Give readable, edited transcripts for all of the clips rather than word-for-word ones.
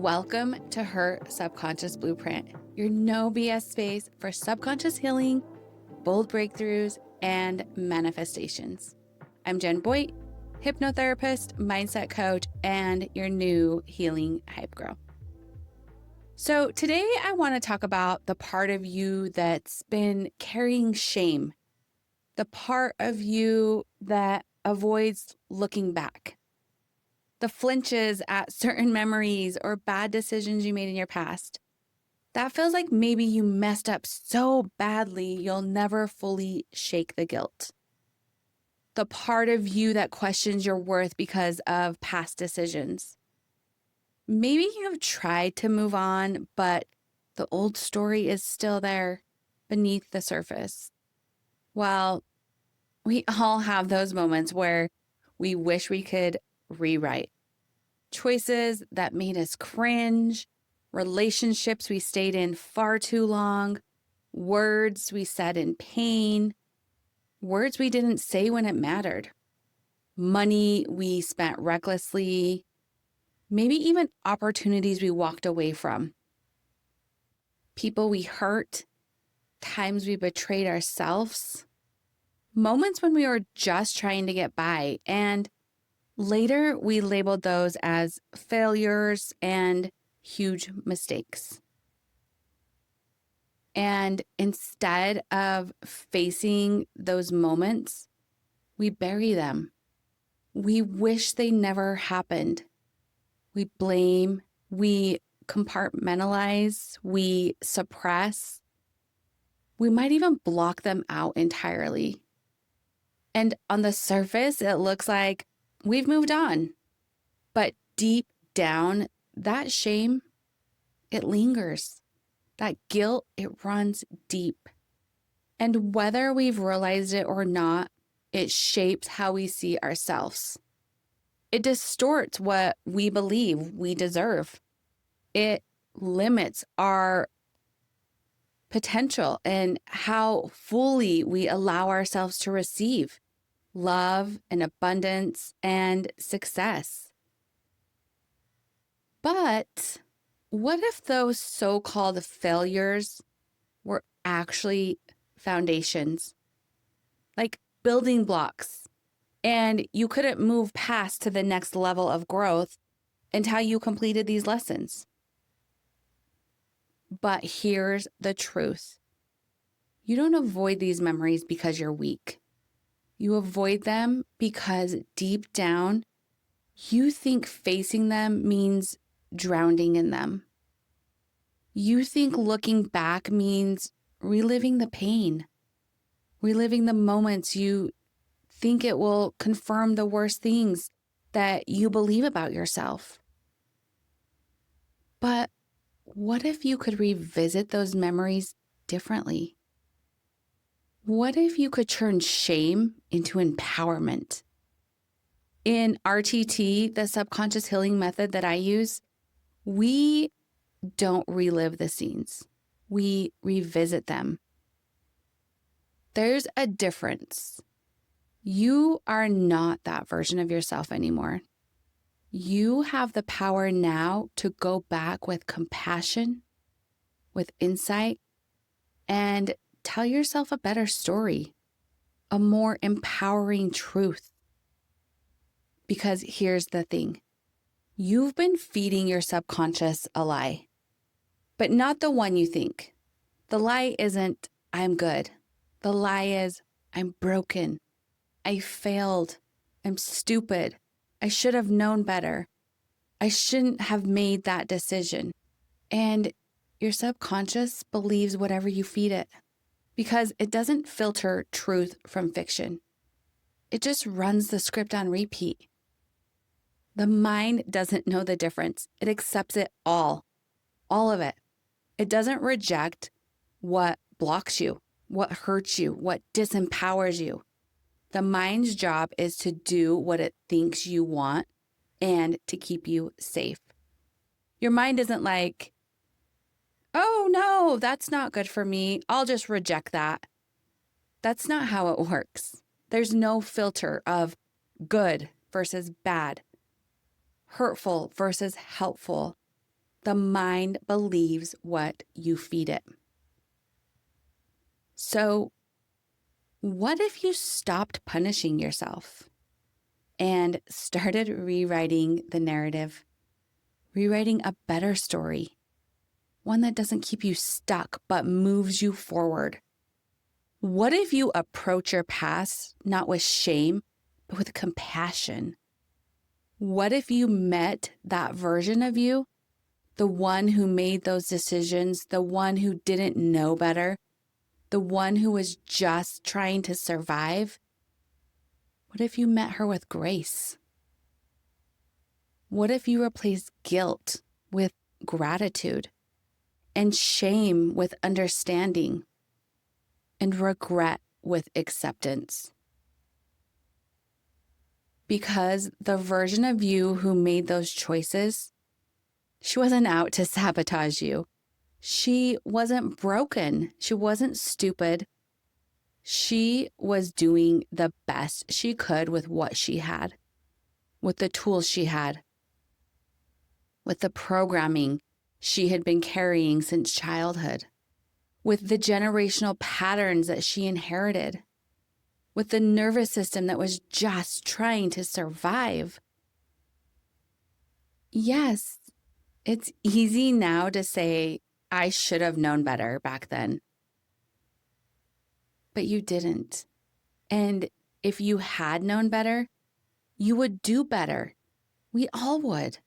Welcome to Her Subconscious Blueprint, your no BS space for subconscious healing, bold breakthroughs, and manifestations. I'm Jen Boyd, hypnotherapist, mindset coach, and your new healing hype girl. So today I want to talk about the part of you that's been carrying shame, the part of you that avoids looking back, the flinches at certain memories or bad decisions you made in your past. That feels like maybe you messed up so badly you'll never fully shake the guilt. The part of you that questions your worth because of past decisions. Maybe you've tried to move on, but the old story is still there beneath the surface. Well, we all have those moments where we wish we could rewrite. Choices that made us cringe, relationships we stayed in far too long, words we said in pain, words we didn't say when it mattered, money we spent recklessly, maybe even opportunities we walked away from, people we hurt, times we betrayed ourselves, moments when we were just trying to get by, and later we labeled those as failures and huge mistakes. And instead of facing those moments, we bury them. We wish they never happened. We blame, we compartmentalize, we suppress. We might even block them out entirely. And on the surface, it looks like we've moved on. But deep down, that shame, it lingers. That guilt, it runs deep. And whether we've realized it or not, it shapes how we see ourselves. It distorts what we believe we deserve. It limits our potential and how fully we allow ourselves to receive love and abundance and success. But what if those so-called failures were actually foundations, like building blocks, and you couldn't move past to the next level of growth until you completed these lessons? But here's the truth. You don't avoid these memories because you're weak. You avoid them because deep down, you think facing them means drowning in them. You think looking back means reliving the pain, reliving the moments you think it will confirm the worst things that you believe about yourself. But what if you could revisit those memories differently? What if you could turn shame into empowerment? In RTT, the subconscious healing method that I use, we don't relive the scenes. We revisit them. There's a difference. You are not that version of yourself anymore. You have the power now to go back with compassion, with insight, and tell yourself a better story, a more empowering truth. Because here's the thing. You've been feeding your subconscious a lie, but not the one you think. The lie isn't, I'm good. The lie is, I'm broken. I failed. I'm stupid. I should have known better. I shouldn't have made that decision. And your subconscious believes whatever you feed it because it doesn't filter truth from fiction. It just runs the script on repeat. The mind doesn't know the difference. It accepts it all of it. It doesn't reject what blocks you, what hurts you, what disempowers you. The mind's job is to do what it thinks you want and to keep you safe. Your mind isn't like, oh no, that's not good for me. I'll just reject that. That's not how it works. There's no filter of good versus bad, hurtful versus helpful, The mind believes what you feed it. So, what if you stopped punishing yourself and started rewriting the narrative, rewriting a better story, one that doesn't keep you stuck but moves you forward? What if you approach your past not with shame, but with compassion? What if you met that version of you, the one who made those decisions, the one who didn't know better, the one who was just trying to survive? What if you met her with grace? What if you replaced guilt with gratitude and shame with understanding and regret with acceptance? Because the version of you who made those choices, she wasn't out to sabotage you. She wasn't broken. She wasn't stupid. She was doing the best she could with what she had, with the tools she had, with the programming she had been carrying since childhood, with the generational patterns that she inherited, with the nervous system that was just trying to survive. Yes, it's easy now to say, I should have known better back then. But you didn't. And if you had known better, you would do better. We all would.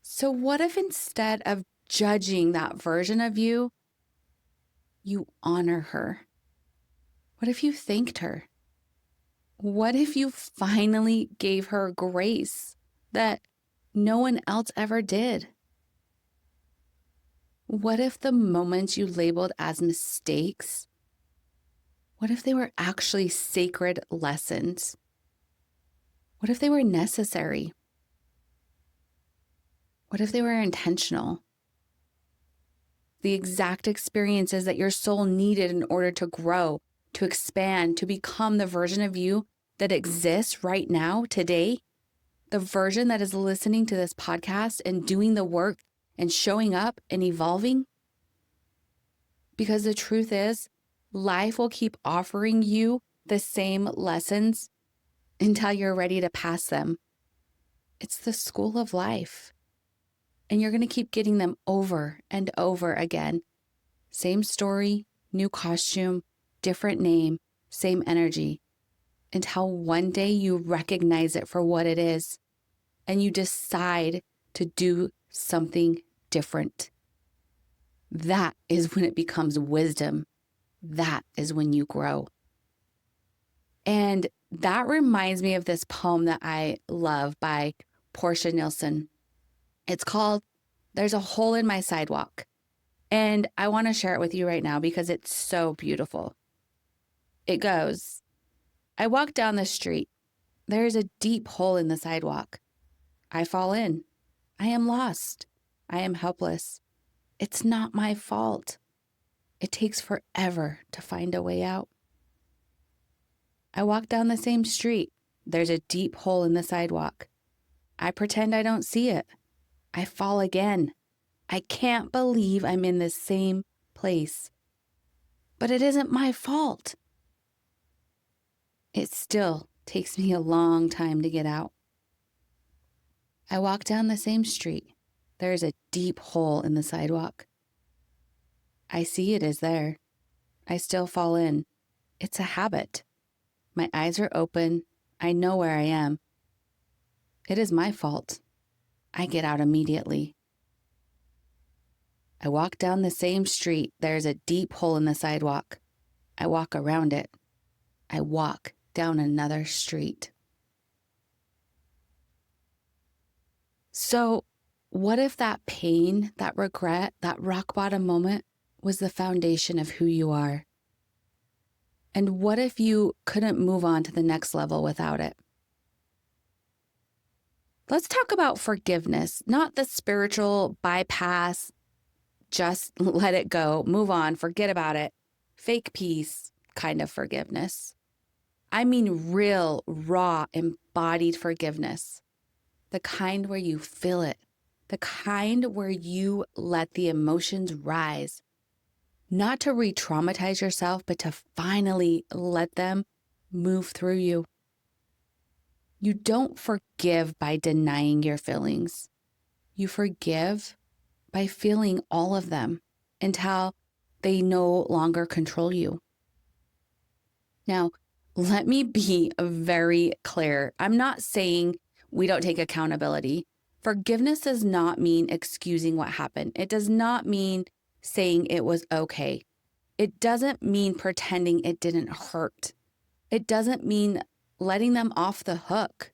So what if instead of judging that version of you, you honor her? What if you thanked her? What if you finally gave her grace that no one else ever did? What if the moments you labeled as mistakes, what if they were actually sacred lessons? What if they were necessary? What if they were intentional? The exact experiences that your soul needed in order to grow, to expand, to become the version of you that exists right now, today, the version that is listening to this podcast and doing the work and showing up and evolving. Because the truth is, life will keep offering you the same lessons until you're ready to pass them. It's the school of life. And you're going to keep getting them over and over again. Same story, new costume, different name, same energy, until one day you recognize it for what it is and you decide to do something different. That is when it becomes wisdom. That is when you grow. And that reminds me of this poem that I love by Portia Nilsson. It's called There's a Hole in My Sidewalk. And I want to share it with you right now because it's so beautiful. It goes, I walk down the street. There is a deep hole in the sidewalk. I fall in. I am lost. I am helpless. It's not my fault. It takes forever to find a way out. I walk down the same street. There's a deep hole in the sidewalk. I pretend I don't see it. I fall again. I can't believe I'm in the same place. But it isn't my fault. It still takes me a long time to get out. I walk down the same street. There's a deep hole in the sidewalk. I see it is there. I still fall in. It's a habit. My eyes are open. I know where I am. It is my fault. I get out immediately. I walk down the same street. There's a deep hole in the sidewalk. I walk around it. I walk down another street. So, what if that pain, that regret, that rock bottom moment was the foundation of who you are? And what if you couldn't move on to the next level without it? Let's talk about forgiveness, not the spiritual bypass, just let it go, move on, forget about it, fake peace kind of forgiveness. I mean real, raw, embodied forgiveness, the kind where you feel it, the kind where you let the emotions rise, not to re-traumatize yourself, but to finally let them move through you. You don't forgive by denying your feelings. You forgive by feeling all of them until they no longer control you. Now, let me be very clear. I'm not saying we don't take accountability. Forgiveness does not mean excusing what happened. It does not mean saying it was okay. It doesn't mean pretending it didn't hurt. It doesn't mean letting them off the hook.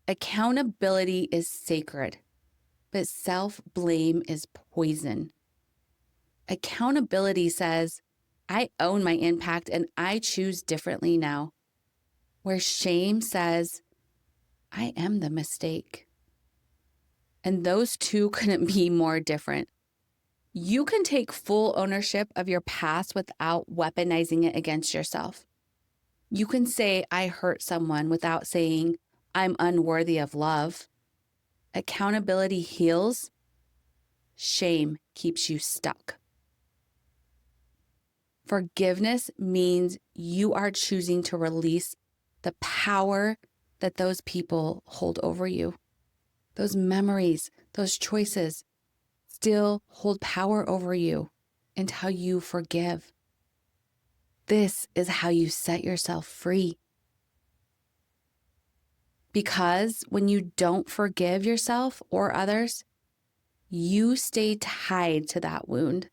Accountability is sacred, but self-blame is poison. Accountability says, I own my impact and I choose differently now. Where shame says, I am the mistake. And those two couldn't be more different. You can take full ownership of your past without weaponizing it against yourself. You can say, I hurt someone without saying, I'm unworthy of love. Accountability heals. Shame keeps you stuck. Forgiveness means you are choosing to release the power that those people hold over you. Those memories, those choices still hold power over you until you forgive. This is how you set yourself free. Because when you don't forgive yourself or others, you stay tied to that wound.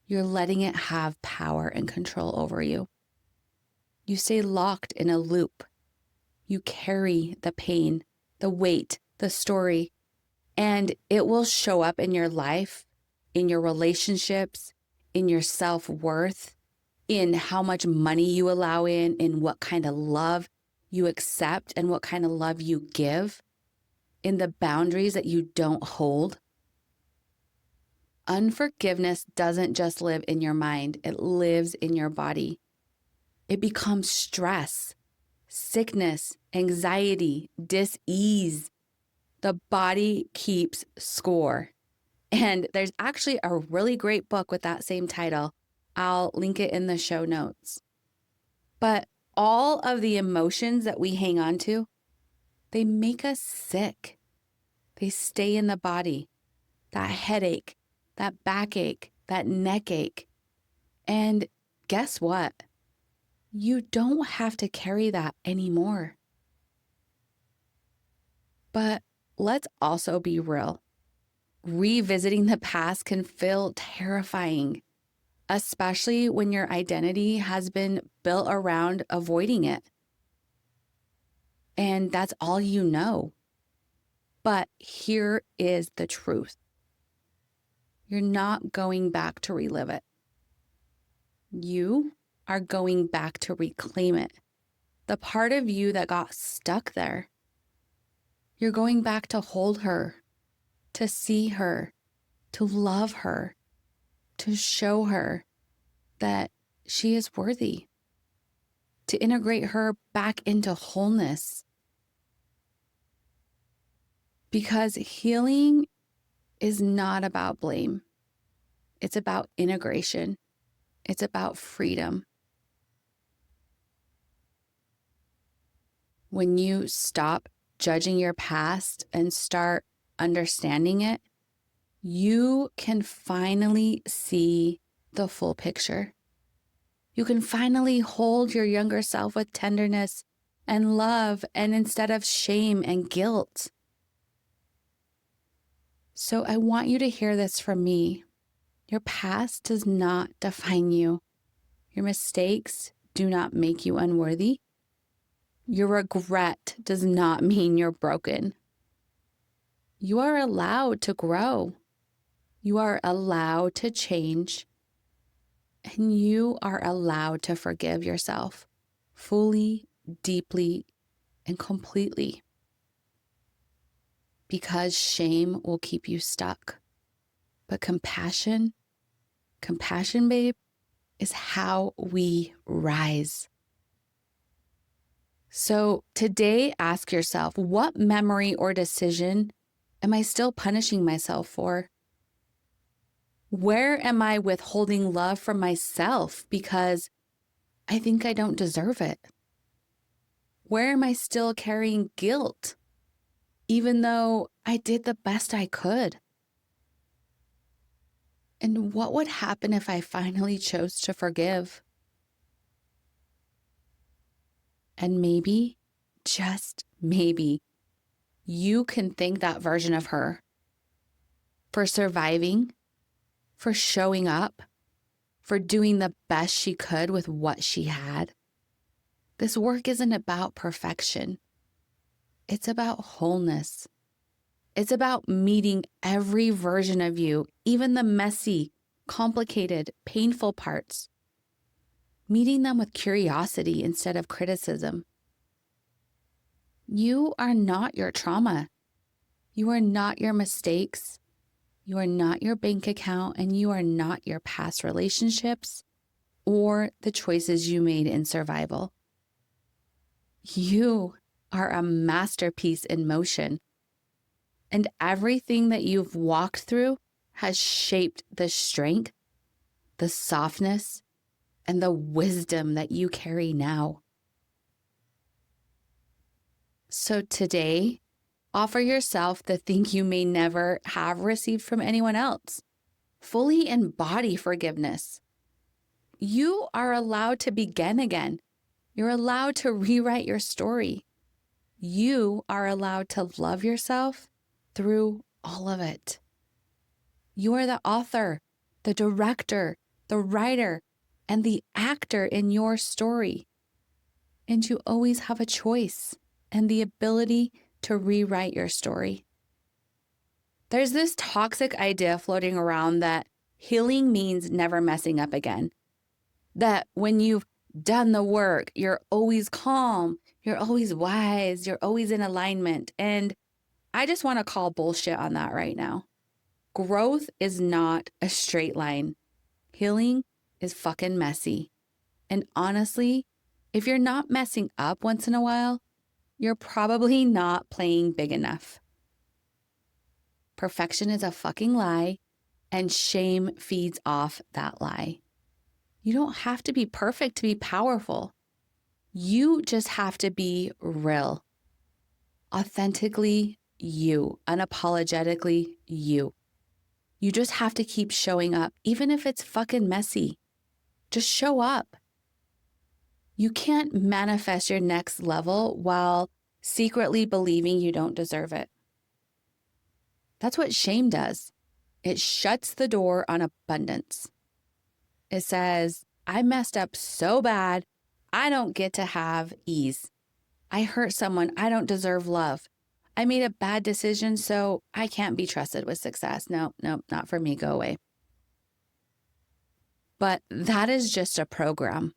You're letting it have power and control over you. You stay locked in a loop. You carry the pain, the weight, the story, and it will show up in your life, in your relationships, in your self-worth, in how much money you allow in what kind of love you accept and what kind of love you give, in the boundaries that you don't hold. Unforgiveness doesn't just live in your mind, it lives in your body. It becomes stress, sickness, anxiety, dis-ease. The body keeps score. And there's actually a really great book with that same title. I'll link it in the show notes. But all of the emotions that we hang on to, they make us sick. They stay in the body. That headache, that backache, that neck ache. And guess what? You don't have to carry that anymore. But let's also be real. Revisiting the past can feel terrifying, especially when your identity has been built around avoiding it. And that's all you know. But here is the truth. You're not going back to relive it. You are going back to reclaim it. The part of you that got stuck there. You're going back to hold her, to see her, to love her, to show her that she is worthy, to integrate her back into wholeness. Because healing is not about blame. It's about integration. It's about freedom. When you stop judging your past and start understanding it, you can finally see the full picture. You can finally hold your younger self with tenderness and love, and instead of shame and guilt. So I want you to hear this from me. Your past does not define you. Your mistakes do not make you unworthy. Your regret does not mean you're broken. You are allowed to grow. You are allowed to change. And you are allowed to forgive yourself fully, deeply, and completely. Because shame will keep you stuck. But compassion, babe, is how we rise. So today, ask yourself, what memory or decision am I still punishing myself for? Where am I withholding love from myself because I think I don't deserve it? Where am I still carrying guilt, even though I did the best I could? And what would happen if I finally chose to forgive? And maybe, just maybe, you can thank that version of her for surviving, for showing up, for doing the best she could with what she had. This work isn't about perfection. It's about wholeness. It's about meeting every version of you, even the messy, complicated, painful parts, meeting them with curiosity instead of criticism. You are not your trauma. You are not your mistakes. You are not your bank account, and you are not your past relationships or the choices you made in survival. You are a masterpiece in motion, and everything that you've walked through has shaped the strength, the softness, and the wisdom that you carry now. So today, offer yourself the thing you may never have received from anyone else. Fully embody forgiveness. You are allowed to begin again. You're allowed to rewrite your story. You are allowed to love yourself through all of it. You are the author, the director, the writer, and the actor in your story. And you always have a choice and the ability to rewrite your story. There's this toxic idea floating around that healing means never messing up again. That when you've done the work, you're always calm, you're always wise, you're always in alignment. And I just want to call bullshit on that right now. Growth is not a straight line. Healing is fucking messy. And honestly, if you're not messing up once in a while, you're probably not playing big enough. Perfection is a fucking lie, and shame feeds off that lie. You don't have to be perfect to be powerful. You just have to be real. Authentically you, unapologetically you. You just have to keep showing up, even if it's fucking messy. Just show up. You can't manifest your next level while secretly believing you don't deserve it. That's what shame does. It shuts the door on abundance. It says, I messed up so bad, I don't get to have ease. I hurt someone, I don't deserve love. I made a bad decision, so I can't be trusted with success. No, not for me, go away. But that is just a program.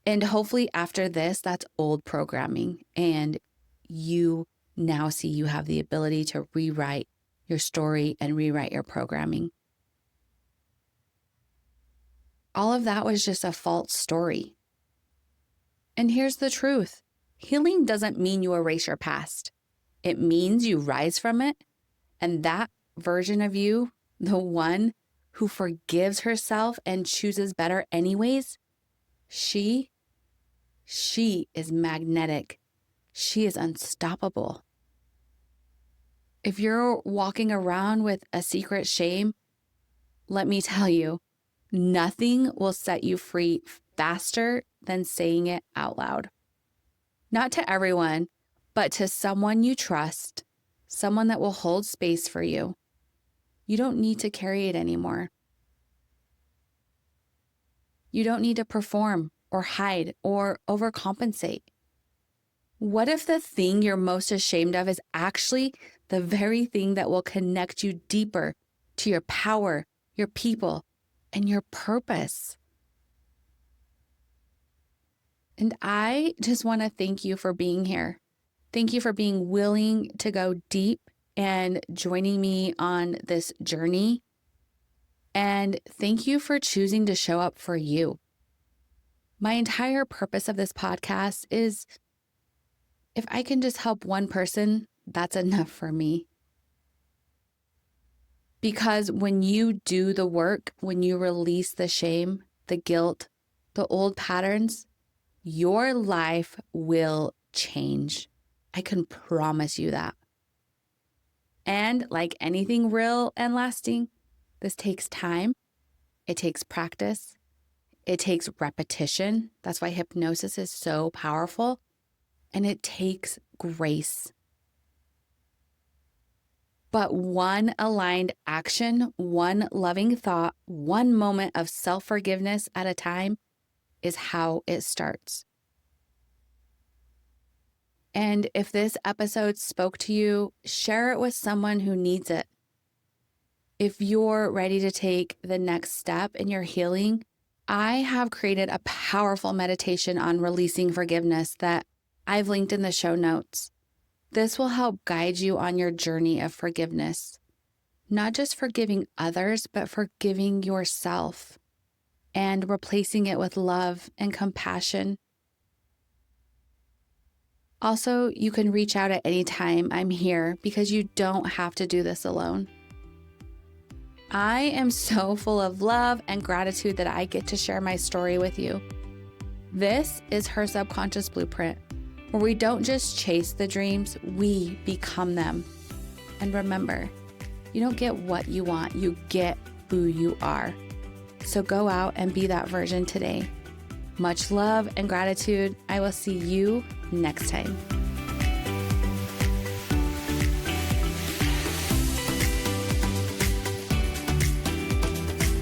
And hopefully after this, that's old programming. And you now see you have the ability to rewrite your story and rewrite your programming. All of that was just a false story. And here's the truth. Healing doesn't mean you erase your past. It means you rise from it. And that version of you, the one who forgives herself and chooses better anyways, she is magnetic. She is unstoppable. If you're walking around with a secret shame, let me tell you, nothing will set you free faster than saying it out loud. Not to everyone, but to someone you trust, someone that will hold space for you. You don't need to carry it anymore. You don't need to perform or hide or overcompensate. What if the thing you're most ashamed of is actually the very thing that will connect you deeper to your power, your people, and your purpose? And I just want to thank you for being here. Thank you for being willing to go deep and joining me on this journey. And thank you for choosing to show up for you. My entire purpose of this podcast is if I can just help one person, that's enough for me. Because when you do the work, when you release the shame, the guilt, the old patterns, your life will change. I can promise you that. And like anything real and lasting, this takes time. It takes practice. It takes repetition. That's why hypnosis is so powerful. And it takes grace. But one aligned action, one loving thought, one moment of self-forgiveness at a time is how it starts. And if this episode spoke to you, share it with someone who needs it. If you're ready to take the next step in your healing, I have created a powerful meditation on releasing forgiveness that I've linked in the show notes. This will help guide you on your journey of forgiveness, not just forgiving others, but forgiving yourself and replacing it with love and compassion. Also, you can reach out at any time. I'm here because you don't have to do this alone. I am so full of love and gratitude that I get to share my story with you. This is Her Subconscious Blueprint, where we don't just chase the dreams, we become them. And remember, you don't get what you want, you get who you are. So go out and be that version today. Much love and gratitude. I will see you next time.